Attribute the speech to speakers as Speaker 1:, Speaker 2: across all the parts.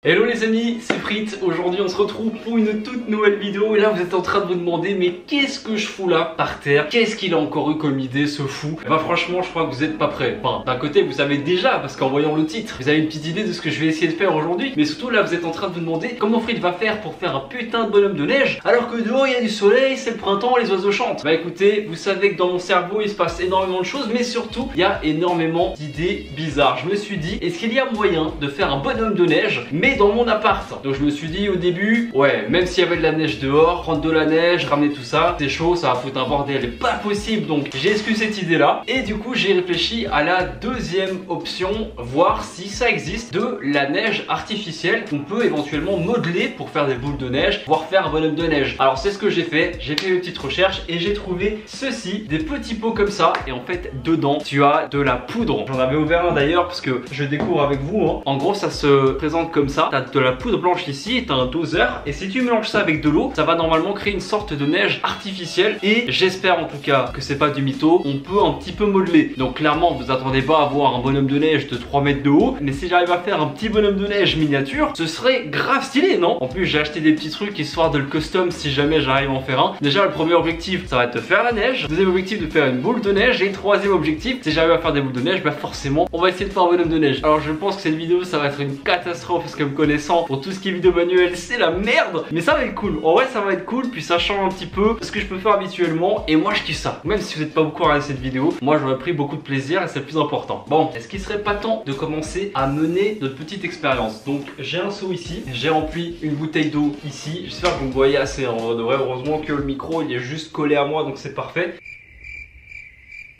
Speaker 1: Hello les amis, c'est Fritz. Aujourd'hui on se retrouve pour une toute nouvelle vidéo. Et là vous êtes en train de vous demander, mais qu'est-ce que je fous là par terre? Qu'est-ce qu'il a encore eu comme idée ce fou? Bah franchement je crois que vous êtes pas prêts. Enfin d'un côté vous savez déjà, parce qu'en voyant le titre vous avez une petite idée de ce que je vais essayer de faire aujourd'hui. Mais surtout là vous êtes en train de vous demander comment Fritz va faire pour faire un putain de bonhomme de neige alors que dehors il y a du soleil, c'est le printemps, les oiseaux chantent. Bah écoutez, vous savez que dans mon cerveau il se passe énormément de choses, mais surtout il y a énormément d'idées bizarres. Je me suis dit, est-ce qu'il y a moyen de faire un bonhomme de neige mais dans mon appart? Donc je me suis dit au début, ouais, même s'il y avait de la neige dehors, prendre de la neige, ramener tout ça, c'est chaud, ça va foutre un bordel, pas possible. Donc j'ai exclu cette idée là et du coup j'ai réfléchi à la deuxième option, voir si ça existe de la neige artificielle qu'on peut éventuellement modeler pour faire des boules de neige, voire faire un bonhomme de neige. Alors c'est ce que j'ai fait une petite recherche et j'ai trouvé ceci, des petits pots comme ça, et en fait dedans tu as de la poudre. J'en avais ouvert un d'ailleurs parce que je découvre avec vous, hein. En gros ça se présente comme ça, t'as de la poudre blanche ici, t'as un doseur, et si tu mélanges ça avec de l'eau, ça va normalement créer une sorte de neige artificielle. Et j'espère en tout cas que c'est pas du mytho, on peut un petit peu modeler. Donc clairement vous attendez pas à avoir un bonhomme de neige de 3 mètres de haut, mais si j'arrive à faire un petit bonhomme de neige miniature, ce serait grave stylé, non? En plus j'ai acheté des petits trucs histoire de le custom si jamais j'arrive à en faire un. Déjà le premier objectif ça va être de faire la neige, deuxième objectif de faire une boule de neige, et troisième objectif, si j'arrive à faire des boules de neige, bah forcément on va essayer de faire un bonhomme de neige. Alors je pense que cette vidéo ça va être une catastrophe parce que me connaissant, pour tout ce qui est vidéo manuel c'est la merde, mais ça va être cool. En vrai ça va être cool, puis ça change un petit peu ce que je peux faire habituellement et moi je kiffe ça. Même si vous n'êtes pas beaucoup à regarder cette vidéo, moi j'aurais pris beaucoup de plaisir et c'est le plus important. Bon, est-ce qu'il serait pas temps de commencer à mener notre petite expérience? Donc j'ai un seau ici, j'ai rempli une bouteille d'eau ici, j'espère que vous me voyez assez, hein. En vrai, heureusement que le micro il est juste collé à moi donc c'est parfait.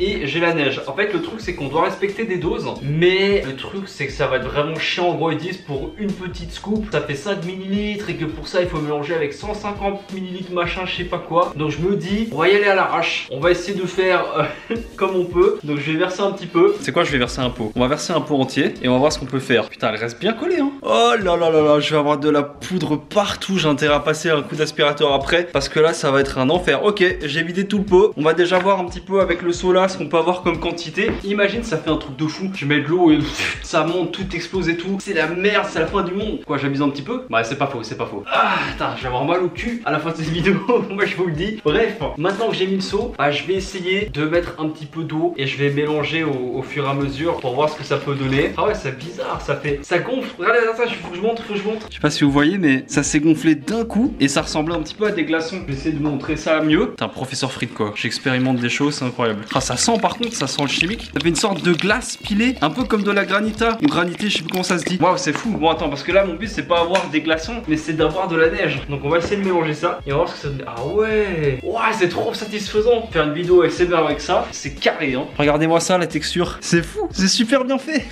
Speaker 1: Et j'ai la neige. En fait le truc c'est qu'on doit respecter des doses, mais le truc c'est que ça va être vraiment chiant. En gros ils disent pour une petite scoop ça fait 5 ml et que pour ça il faut mélanger avec 150 ml machin je sais pas quoi. Donc je me dis on va y aller à l'arrache, on va essayer de faire comme on peut. Donc je vais verser un petit peu. C'est quoi, je vais verser un pot. On va verser un pot entier et on va voir ce qu'on peut faire. Putain elle reste bien collée hein. Oh là là là là, je vais avoir de la poudre partout. J'ai intérêt à passer un coup d'aspirateur après parce que là ça va être un enfer. Ok, j'ai vidé tout le pot. On va déjà voir un petit peu avec le seau là ce qu'on peut avoir comme quantité. Imagine ça fait un truc de fou. Je mets de l'eau et ça monte, tout explose et tout. C'est la merde, c'est la fin du monde. Quoi, j'abuse un petit peu? Bah c'est pas faux, c'est pas faux. Ah putain, je vais avoir mal au cul à la fin de cette vidéo. Moi je vous le dis. Bref, maintenant que j'ai mis le seau, bah, je vais essayer de mettre un petit peu d'eau et je vais mélanger au fur et à mesure pour voir ce que ça peut donner. Ah ouais, c'est bizarre, ça gonfle. Regardez ça, faut que je monte, Je sais pas si vous voyez, mais ça s'est gonflé d'un coup et ça ressemblait un petit peu à des glaçons. Je vais essayer de montrer ça mieux. T'es un professeur Fritz quoi. J'expérimente des choses, c'est incroyable. Ah, ça sent par contre, ça sent le chimique. Ça fait une sorte de glace pilée, un peu comme de la granita. Une granité, je sais plus comment ça se dit. Waouh, c'est fou. Bon, attends, parce que là, mon but, c'est pas avoir des glaçons, mais c'est d'avoir de la neige. Donc, on va essayer de mélanger ça et on va voir ce que ça donne. Ah ouais, ouah, c'est trop satisfaisant. Faire une vidéo ASMR avec ça, c'est carré, hein. Regardez-moi ça, la texture. C'est fou, c'est super bien fait.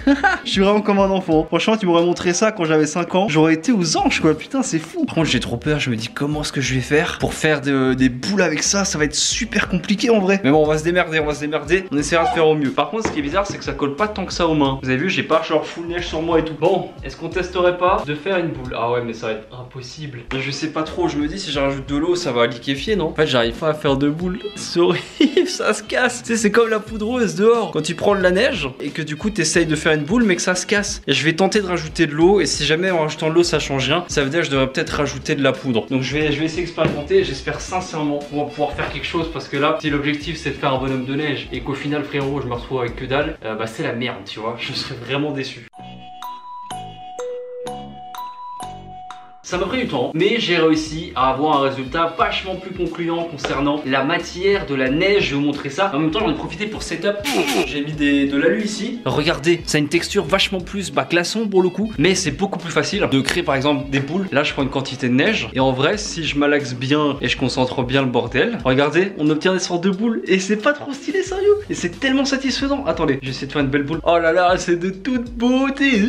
Speaker 1: Je suis vraiment comme un enfant. Franchement, tu m'aurais montré ça quand j'avais 5 ans. J'aurais été aux anges, quoi. Putain, c'est fou. Par contre, j'ai trop peur. Je me dis, comment est-ce que je vais faire pour faire des boules avec ça? Ça va être super compliqué en vrai. Mais bon, on va se démerder, On essaiera de faire au mieux. Par contre, ce qui est bizarre, c'est que ça colle pas tant que ça aux mains. Vous avez vu, j'ai pas genre full neige sur moi et tout. Bon, est-ce qu'on testerait pas de faire une boule? Ah ouais, mais ça va être impossible. Je sais pas trop, je me dis si je rajoute de l'eau, ça va liquéfier, non? En fait, j'arrive pas à faire de boule. C'est horrible, ça se casse. Tu sais, c'est comme la poudreuse dehors. Quand tu prends de la neige et que du coup, t'essayes de faire une boule, mais que ça se casse. Et je vais tenter de rajouter de l'eau. Et si jamais en rajoutant de l'eau, ça change rien, ça veut dire que je devrais peut-être rajouter de la poudre. Donc je vais essayer d'expérimenter. J'espère sincèrement qu'on va pouvoir faire quelque chose parce que là, si l'objectif c'est de faire un bonhomme de neige et qu'au final, frérot, je me retrouve avec que dalle, bah c'est la merde, tu vois. Je serais vraiment déçu. Ça m'a pris du temps, mais j'ai réussi à avoir un résultat vachement plus concluant concernant la matière de la neige. Je vais vous montrer ça. En même temps, j'en ai profité pour setup. J'ai mis de l'alu ici. Regardez, ça a une texture vachement plus glaçon pour le coup, mais c'est beaucoup plus facile de créer par exemple des boules. Là, je prends une quantité de neige et en vrai, si je malaxe bien et je concentre bien le bordel, regardez, on obtient des sortes de boules et c'est pas trop stylé, sérieux. Et c'est tellement satisfaisant. Attendez, j'essaie de faire une belle boule. Oh là là, c'est de toute beauté.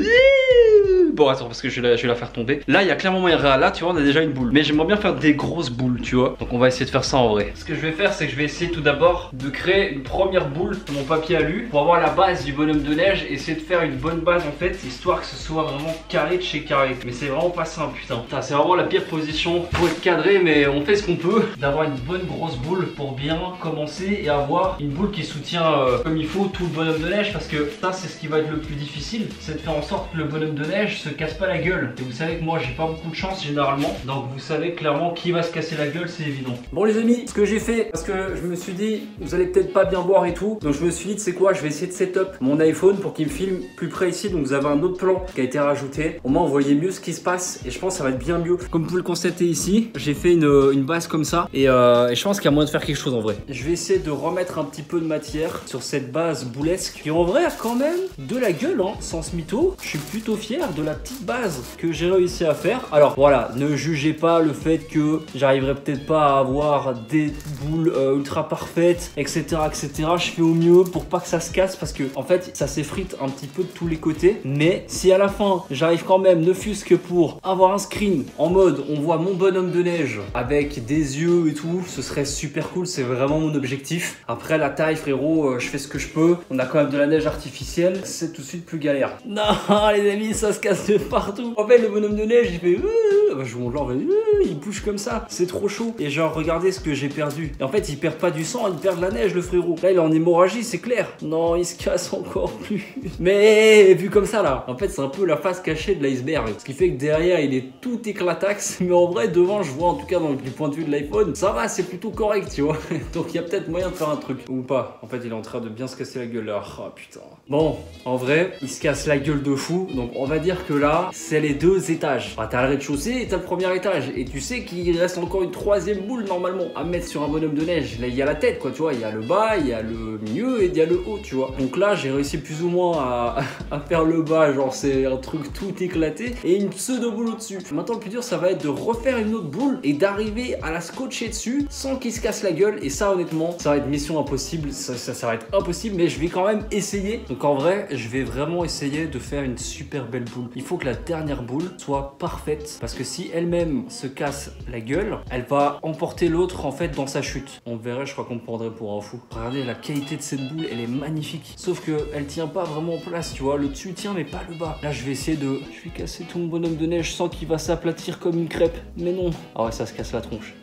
Speaker 1: Bon, attends, parce que je vais la faire tomber. Là, il y a clairement moyen. Là, tu vois, on a déjà une boule. Mais j'aimerais bien faire des grosses boules, tu vois. Donc, on va essayer de faire ça en vrai. Ce que je vais faire, c'est que je vais essayer tout d'abord de créer une première boule sur mon papier alu pour avoir la base du bonhomme de neige. Essayer de faire une bonne base en fait, histoire que ce soit vraiment carré de chez carré. Mais c'est vraiment pas simple, putain. C'est vraiment la pire position pour être cadré, mais on fait ce qu'on peut. D'avoir une bonne grosse boule pour bien commencer et avoir une boule qui soutient comme il faut tout le bonhomme de neige. Parce que ça, c'est ce qui va être le plus difficile. C'est de faire en sorte que le bonhomme de neige se casse pas la gueule. Et vous savez que moi j'ai pas beaucoup de chance généralement. Donc vous savez clairement qui va se casser la gueule, c'est évident. Bon les amis, ce que j'ai fait, parce que je me suis dit, vous allez peut-être pas bien voir et tout. Donc je me suis dit, c'est quoi, je vais essayer de setup mon iPhone pour qu'il me filme plus près ici. Donc vous avez un autre plan qui a été rajouté. Au moins vous voyez mieux ce qui se passe. Et je pense que ça va être bien mieux. Comme vous pouvez le constater ici, j'ai fait une base comme ça. Et je pense qu'il y a moyen de faire quelque chose en vrai. Je vais essayer de remettre un petit peu de matière sur cette base boulesque. Qui en vrai a quand même de la gueule, hein, sans ce mytho. Je suis plutôt fier de la petite base que j'ai réussi à faire. Alors voilà, ne jugez pas le fait que j'arriverai peut-être pas à avoir des boules ultra parfaites, etc., etc. Je fais au mieux pour pas que ça se casse parce que en fait ça s'effrite un petit peu de tous les côtés. Mais si à la fin j'arrive quand même, ne fût-ce que pour avoir un screen en mode on voit mon bonhomme de neige avec des yeux et tout, ce serait super cool. C'est vraiment mon objectif. Après la taille frérot, je fais ce que je peux. On a quand même de la neige artificielle, c'est tout de suite plus galère. Non les amis, ça se casse de partout. En fait le bonhomme de neige il fait je vous montre, il bouge comme ça, c'est trop chaud. Et genre regardez ce que j'ai perdu. Et en fait il perd pas du sang, il perd de la neige le frérot. Là il est en hémorragie, c'est clair. Non, il se casse encore plus. Mais vu comme ça là, en fait c'est un peu la face cachée de l'iceberg. Ce qui fait que derrière il est tout éclataxe. Mais en vrai devant je vois, en tout cas du point de vue de l'iPhone, ça va, c'est plutôt correct tu vois. Donc il y a peut-être moyen de faire un truc. Ou pas. En fait il est en train de bien se casser la gueule là. Oh putain. Bon, en vrai, il se casse la gueule de fou. Donc on va dire que là, c'est les 2 étages. Bah, t'as le rez-de-chaussée et t'as le premier étage. Et tu sais qu'il reste encore une 3e boule normalement à mettre sur un bonhomme de neige. Là, il y a la tête quoi, tu vois. Il y a le bas, il y a le milieu et il y a le haut, tu vois. Donc là, j'ai réussi plus ou moins à faire le bas. Genre, c'est un truc tout éclaté. Et une pseudo-boule au-dessus. Maintenant, le plus dur, ça va être de refaire une autre boule et d'arriver à la scotcher dessus sans qu'il se casse la gueule. Et ça, honnêtement, ça va être mission impossible. Ça va être impossible, mais je vais quand même essayer. Donc en vrai, je vais vraiment essayer de faire une super belle boule. Il faut que la dernière boule soit parfaite parce que si elle-même se casse la gueule, elle va emporter l'autre en fait dans sa chute. On verrait, je crois qu'on me prendrait pour un fou. Regardez la qualité de cette boule, elle est magnifique. Sauf que elle tient pas vraiment en place, tu vois. Le dessus tient mais pas le bas. Là, je vais essayer de... Je vais casser tout mon bonhomme de neige sans qu'il va s'aplatir comme une crêpe. Mais non. Ah ouais, ça se casse la tronche.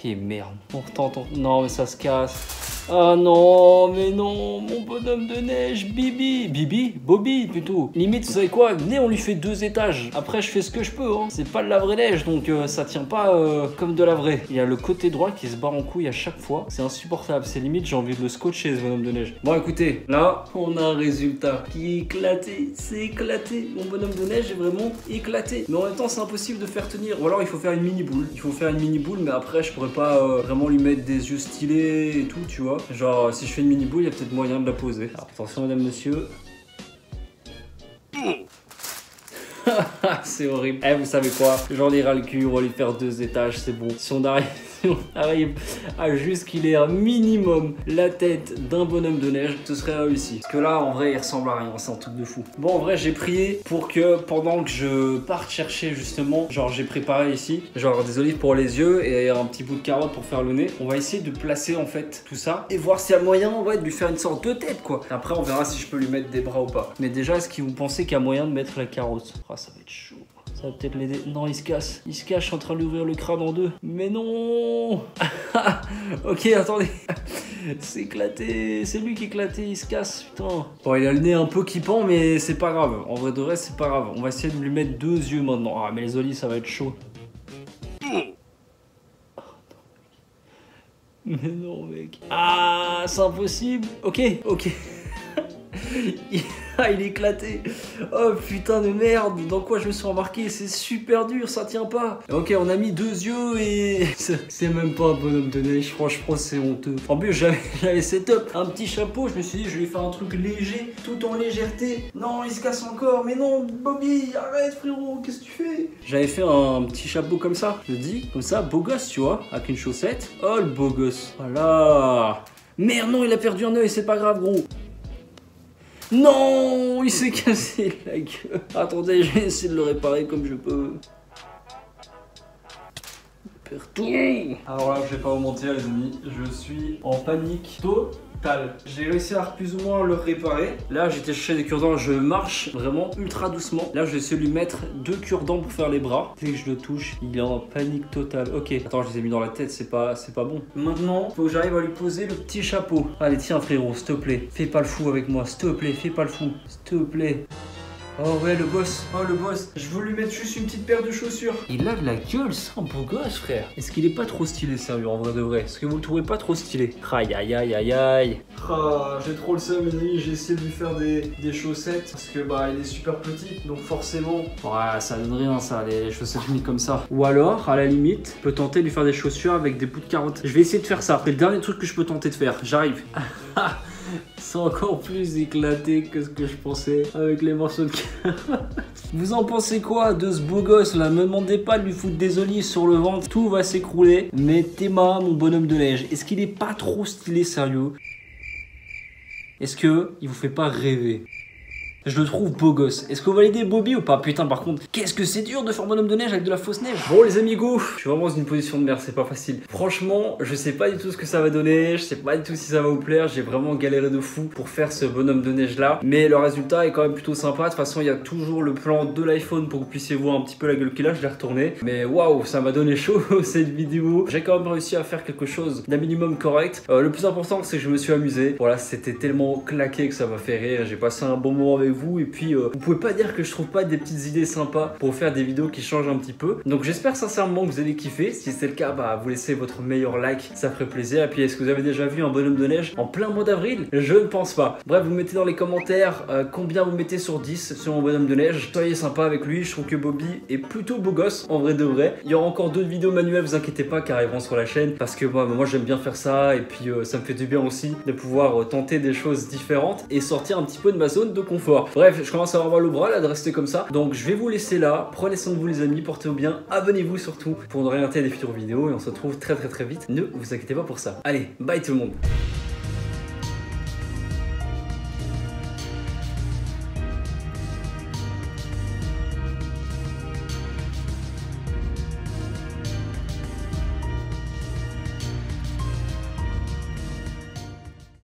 Speaker 1: Et merde. On retente. Non mais ça se casse. Ah non, mais non, mon bonhomme de neige, Bobby plutôt. Limite, vous savez quoi, venez, on lui fait 2 étages. Après, je fais ce que je peux, hein. C'est pas de la vraie neige, donc ça tient pas comme de la vraie. Il y a le côté droit qui se barre en couille à chaque fois. C'est insupportable, c'est limite, j'ai envie de le scotcher, ce bonhomme de neige. Bon, écoutez, là, on a un résultat qui est éclaté, c'est éclaté. Mon bonhomme de neige est vraiment éclaté. Mais en même temps, c'est impossible de faire tenir. Ou alors, il faut faire une mini boule. Il faut faire une mini boule, mais après, je pourrais pas vraiment lui mettre des yeux stylés et tout, tu vois. Genre, si je fais une mini boule, il y a peut-être moyen de la poser. Alors, attention, madame, monsieur. C'est horrible. Eh, vous savez quoi? J'en ai ras le cul, on va lui faire 2 étages, c'est bon. Si on arrive à juste qu'il ait un minimum la tête d'un bonhomme de neige, ce serait réussi. Parce que là, en vrai, il ressemble à rien, c'est un truc de fou. Bon, en vrai, j'ai prié pour que pendant que je parte chercher justement, genre j'ai préparé ici, genre des olives pour les yeux et un petit bout de carotte pour faire le nez. On va essayer de placer en fait tout ça et voir s'il y a moyen ouais, de lui faire une sorte de tête quoi. Après, on verra si je peux lui mettre des bras ou pas. Mais déjà, est-ce que vous pensez qu'il y a moyen de mettre la carotte? Ah, ça va être chaud. Ça va peut-être l'aider. Non, il se casse. Il se cache, je suis en train d'ouvrir le crâne en 2. Mais non. Ok, attendez. C'est éclaté. C'est lui qui est éclaté. Il se casse, putain. Bon, il a le nez un peu qui pend, mais c'est pas grave. En vrai de vrai, c'est pas grave. On va essayer de lui mettre 2 yeux maintenant. Ah, mais les olives, ça va être chaud. Mais non, mec. Ah, c'est impossible. Ok. Il est éclaté. Oh putain de merde. Dans quoi je me suis embarqué? C'est super dur, ça tient pas. Ok, on a mis 2 yeux et c'est même pas un bonhomme de neige. Franchement, c'est honteux. En plus, j'avais setup un petit chapeau. Je me suis dit, je vais faire un truc léger, tout en légèreté. Non, il se casse encore. Mais non, Bobby, arrête frérot, qu'est-ce que tu fais? J'avais fait un petit chapeau comme ça. Je dis, comme ça, beau gosse, tu vois, avec une chaussette. Oh, le beau gosse. Voilà. Merde, non, il a perdu un œil, c'est pas grave, gros. Non, il s'est cassé la gueule. Attendez, je vais essayer de le réparer comme je peux. Alors là, je vais pas vous mentir les amis, je suis en panique totale. J'ai réussi à plus ou moins le réparer. Là, j'étais chercher des cure-dents, je marche vraiment ultra doucement. Là, je vais essayer de lui mettre 2 cure-dents pour faire les bras. Dès que je le touche, il est en panique totale. Ok, attends, je les ai mis dans la tête, c'est pas bon. Maintenant, faut que j'arrive à lui poser le petit chapeau. Allez, tiens frérot, s'il te plaît, fais pas le fou avec moi, s'il te plaît, fais pas le fou, s'il te plaît. Oh ouais, le boss. Oh le boss. Je veux lui mettre juste une petite paire de chaussures. Il a de la gueule, c'est un beau gosse, frère. Est-ce qu'il est pas trop stylé, sérieux, en vrai de vrai? Est-ce que vous le trouvez pas trop stylé? Aïe aïe aïe aïe aïe. Ah, j'ai trop le seum, les amis. J'ai essayé de lui faire des chaussettes parce que bah il est super petit, donc forcément. Ouais, ça donne rien, ça, les chaussettes mises comme ça. Ou alors, à la limite, je peux tenter de lui faire des chaussures avec des bouts de carottes. Je vais essayer de faire ça. C'est le dernier truc que je peux tenter de faire. J'arrive. C'est encore plus éclaté que ce que je pensais avec les morceaux de carottes. Vous en pensez quoi de ce beau gosse là? Me demandez pas de lui foutre des olives sur le ventre, tout va s'écrouler. Mais Théma, mon bonhomme de neige, est-ce qu'il est pas trop stylé, sérieux? Est-ce que il vous fait pas rêver? Je le trouve beau gosse. Est-ce que vous validez Bobby ou pas? Putain, par contre, qu'est-ce que c'est dur de faire bonhomme de neige avec de la fausse neige. Bon, les amigos, je suis vraiment dans une position de merde, c'est pas facile. Franchement, je sais pas du tout ce que ça va donner. Je sais pas du tout si ça va vous plaire. J'ai vraiment galéré de fou pour faire ce bonhomme de neige là. Mais le résultat est quand même plutôt sympa. De toute façon, il y a toujours le plan de l'iPhone pour que vous puissiez voir un petit peu la gueule qu'il a. Je l'ai retourné. Mais waouh, ça m'a donné chaud cette vidéo. J'ai quand même réussi à faire quelque chose d'un minimum correct. Le plus important, c'est que je me suis amusé. Voilà, c'était tellement claqué que ça m'a fait rire. J'ai passé un bon moment avec vous. Et puis, vous pouvez pas dire que je trouve pas des petites idées sympas pour faire des vidéos qui changent un petit peu. Donc, j'espère sincèrement que vous allez kiffer. Si c'est le cas, bah, vous laissez votre meilleur like. Ça ferait plaisir. Et puis, est-ce que vous avez déjà vu un bonhomme de neige en plein mois d'avril? Je ne pense pas. Bref, vous mettez dans les commentaires combien vous mettez sur 10 sur mon bonhomme de neige. Soyez sympa avec lui. Je trouve que Bobby est plutôt beau gosse, en vrai de vrai. Il y aura encore d'autres vidéos manuelles, vous inquiétez pas, qui arriveront sur la chaîne. Parce que moi j'aime bien faire ça. Et puis, ça me fait du bien aussi de pouvoir tenter des choses différentes et sortir un petit peu de ma zone de confort. Bref, je commence à avoir mal au bras là de rester comme ça. Donc je vais vous laisser là. Prenez soin de vous les amis, portez-vous bien. Abonnez-vous surtout pour ne rien rater des futures vidéos. Et on se retrouve très vite. Ne vous inquiétez pas pour ça. Allez, bye tout le monde.